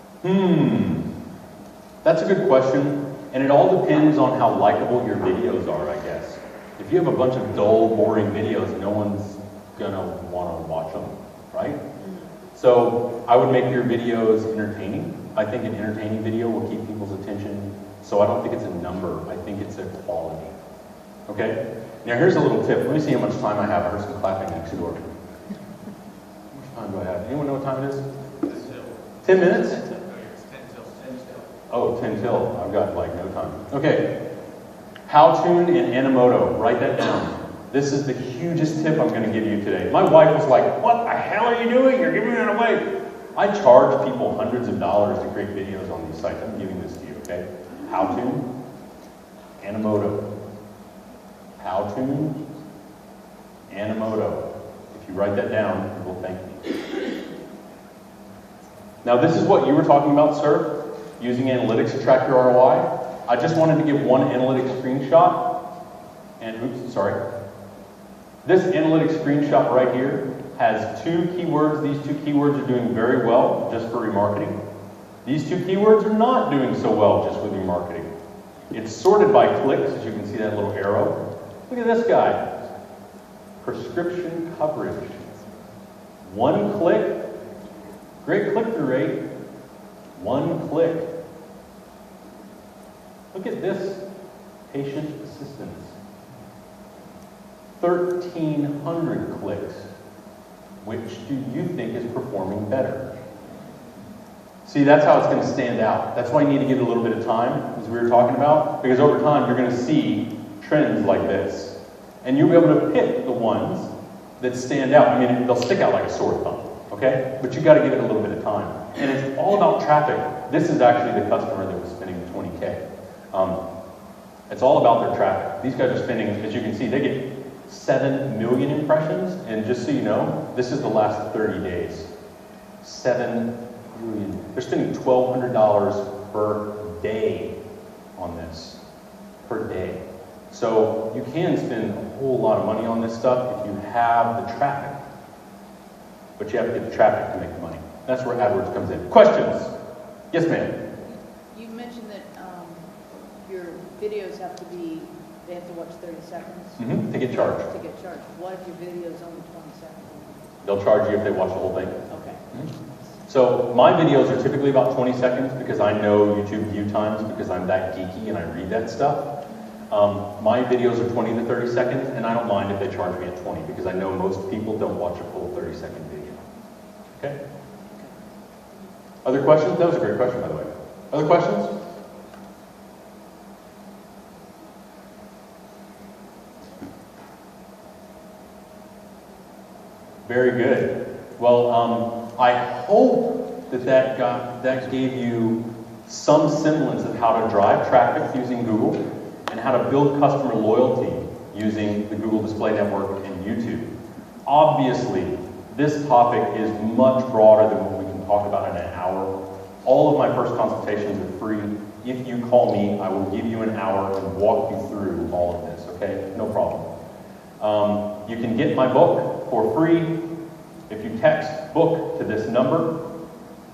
That's a good question, and it all depends on how likable your videos are, I guess. If you have a bunch of dull, boring videos, no one's gonna want to watch them, right? So I would make your videos entertaining. I think an entertaining video will keep people's attention. So I don't think it's a number. I think it's a quality. Okay? Now here's a little tip. Let me see how much time I have. I heard some clapping next door. How much time do I have? Anyone know what time it is? 10 minutes? No, it's 10 till. Oh, 10 till. I've got like no time. Okay. Powtoon and Animoto. Write that down. This is the hugest tip I'm going to give you today. My wife was like, what the hell are you doing? You're giving it away. I charge people hundreds of dollars to create videos on these sites. I'm giving this to you, okay? Powtoon, Animoto. Powtoon, Animoto. If you write that down, you will thank me. Now, this is what you were talking about, sir, using analytics to track your ROI. I just wanted to give one analytics screenshot. And, oops, sorry. This analytics screenshot right here has 2 keywords. These 2 keywords are doing very well just for remarketing. These 2 keywords are not doing so well just with remarketing. It's sorted by clicks, as you can see that little arrow. Look at this guy. Prescription coverage. 1 click. Great click-through rate. 1 click. Look at this. Patient assistance. 1,300 clicks. Which do you think is performing better? See, that's how it's going to stand out. That's why you need to give it a little bit of time, as we were talking about, because over time you're going to see trends like this. And you'll be able to pick the ones that stand out. I mean, they'll stick out like a sore thumb, okay? But you got to give it a little bit of time. And it's all about traffic. This is actually the customer that was spending the 20K. It's all about their traffic. These guys are spending, as you can see, they get 7 million impressions. And just so you know, this is the last 30 days. 7 million. They're spending $1,200 per day on this. Per day. So you can spend a whole lot of money on this stuff if you have the traffic. But you have to get the traffic to make the money. That's where AdWords comes in. Questions? Yes, ma'am. You mentioned that your videos have to be, they have to watch 30 seconds. To get charged. To get charged. What if your video is only 20 seconds? They'll charge you if they watch the whole thing. Okay. So my videos are typically about 20 seconds because I know YouTube view times because I'm that geeky and I read that stuff. My videos are 20 to 30 seconds, and I don't mind if they charge me at 20 because I know most people don't watch a full 30-second video. Okay? Other questions? That was a great question, by the way. Other questions? Very good. Well, I hope that gave you some semblance of how to drive traffic using Google and how to build customer loyalty using the Google Display Network and YouTube. Obviously, this topic is much broader than what we can talk about in an hour. All of my first consultations are free. If you call me, I will give you an hour and walk you through all of this, okay? No problem. You can get my book for free if you text book to this number.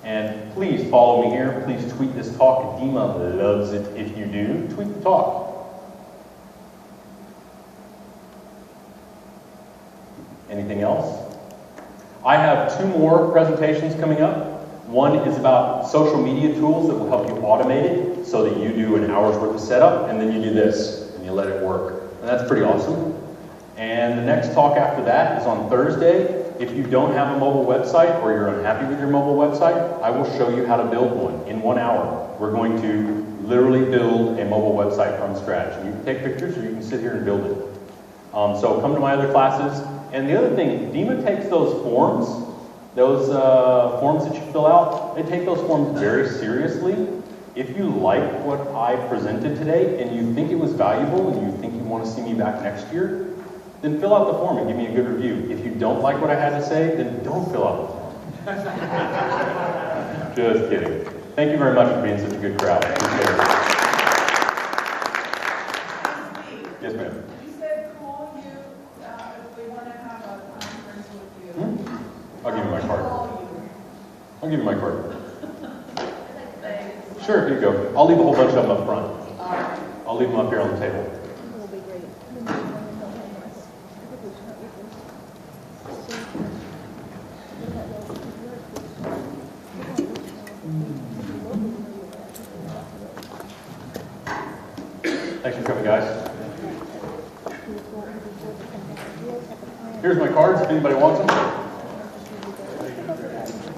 And please follow me here. Please tweet this talk. Dema loves it if you do. Tweet the talk. Anything else? I have 2 more presentations coming up. One is about social media tools that will help you automate it so that you do an hour's worth of setup and then you do this and you let it work. And that's pretty awesome. And the next talk after that is on Thursday. If you don't have a mobile website or you're unhappy with your mobile website, I will show you how to build one in 1 hour. We're going to literally build a mobile website from scratch. And you can take pictures or you can sit here and build it. So come to my other classes. And the other thing, Dema takes those forms that you fill out, they take those forms very seriously. If you like what I presented today and you think it was valuable and you think you want to see me back next year, then fill out the form and give me a good review. If you don't like what I had to say, then don't fill out the form. Just kidding. Thank you very much for being such a good crowd. Appreciate it. Yes, ma'am. You said call you if we want to have a conference with you. I'll give you my card. I'll give you my card. Thanks. Sure, here you go. I'll leave a whole bunch of them up front. I'll leave them up here on the table. Will be great. Thanks for coming, guys. Here's my cards if anybody wants them.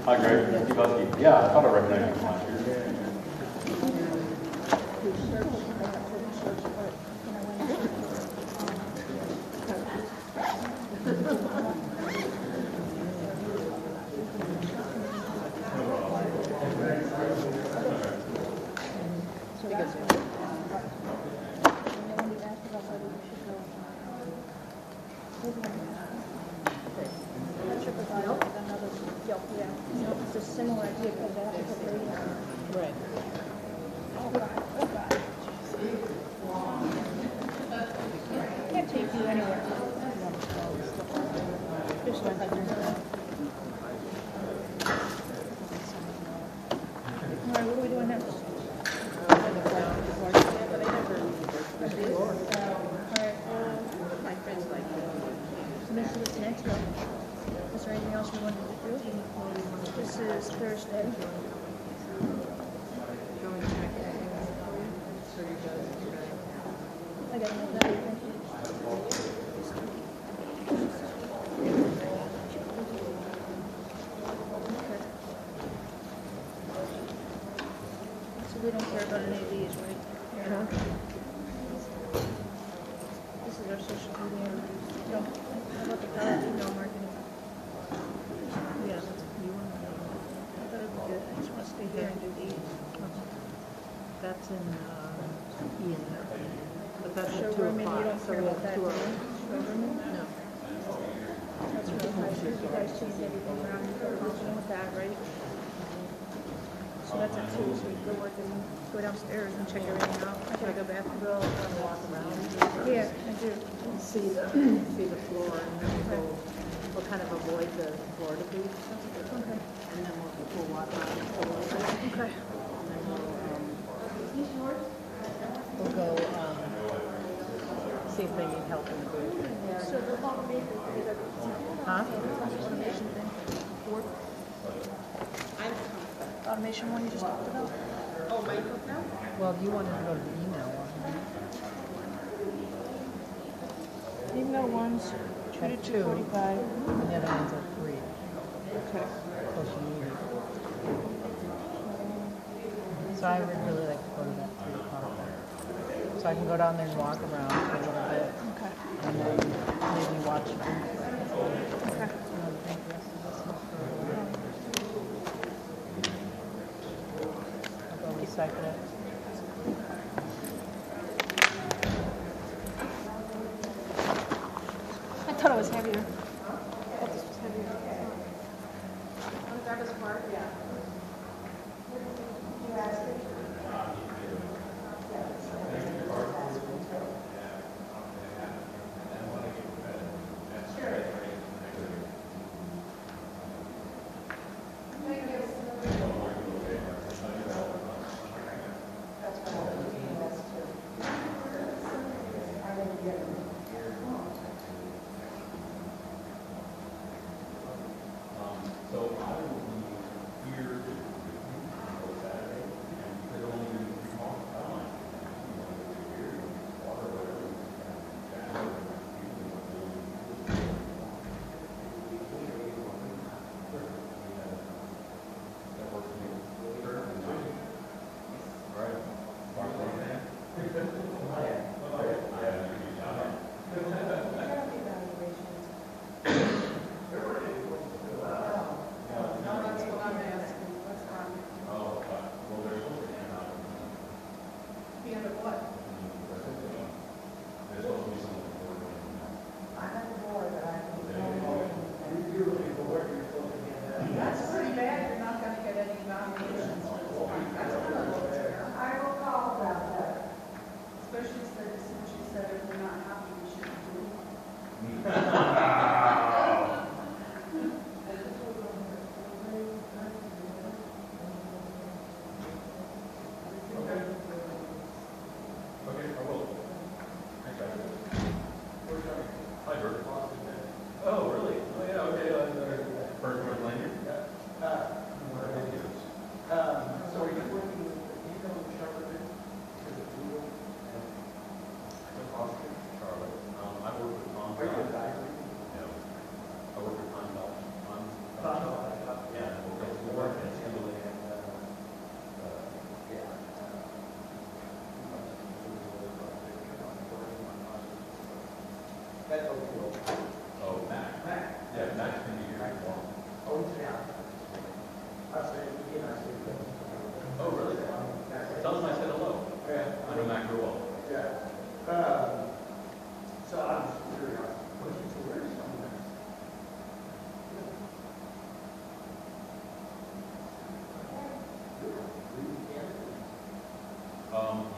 Hi, Greg. Steve Husky. Yeah, I thought I recognized you from last year. It's a similar idea because they have to put radio on. Right. Oh God, oh God. Can't take you anywhere. Just like all right, what are we doing next? My friends like so this is next one. Is there anything else we wanted to do? This is Thursday. I gotta make that happen. Okay. We don't care about any of these, right? Yeah. This is our social media. No, how about the power email marketing? Yeah, that's you want to know. I thought it'd be good. I just want to stay here and do these. That's in Ian. But that's at 2 Showrooming, you o'clock. don't So care we about have that, 2 do hours. you? Showrooming? No. That's really high. So you guys change everything around. You're working with that, right? So that's at 2, so you go work and go downstairs and check everything out. I gotta go back. We'll walk around. Yeah, I do. And see the floor, and then we'll kind of avoid the Florida booth. Okay. And then we'll walk around a little bit. Okay. And then we'll go see if they need help in the booth. So the automation thing, Huh? automation thing, work, automation one you just talked about? Oh, Michael now? Well, you wanted to go to the email one. Email ones, 2 to 2:45. And the other one's at 3. Okay. Social media. So I would really like to go to that 3 o'clock. So I can go down there and walk around for a little bit. Okay. And then maybe watch it. Okay. I'll go recycle it. I thought it was heavier. I thought this was heavier.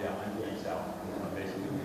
Yeah, I'm going south. Basically,